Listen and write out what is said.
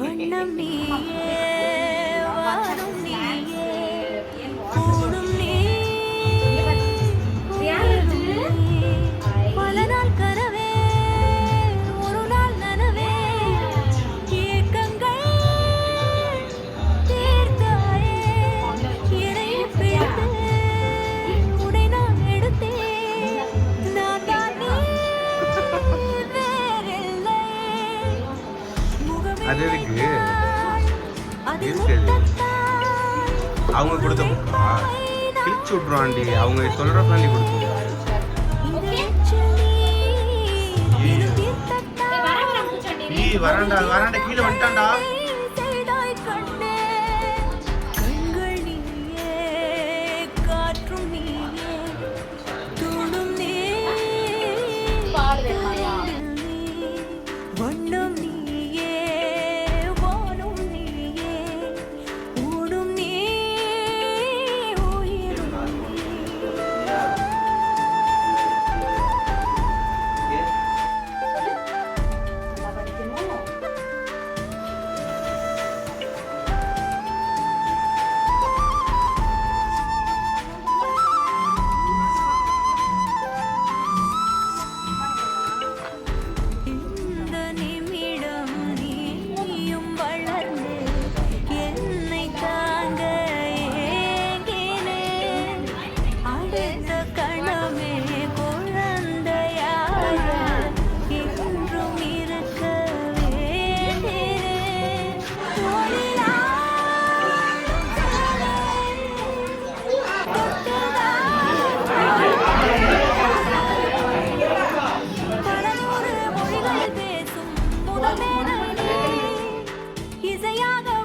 வண்ணம் நீயே வானம் நீயே கூடும் நீ பல நாள் கனவே ஒரு நாள் நனவே ஏக்கங்கள் தீர்த்தாயே இடையை பிடித்து உடை நான் எடுத்தேன் நான் தான் நீ வேறில்லை அது எதுக்கு அது இருக்குது அவங்க கொடுத்த புக்கா கிழிச்சு விட்ருவாண்டி அவங்க சொல்றப்ப நீ கொடுத்து வராண்டா கீழே வந்துட்டான்டா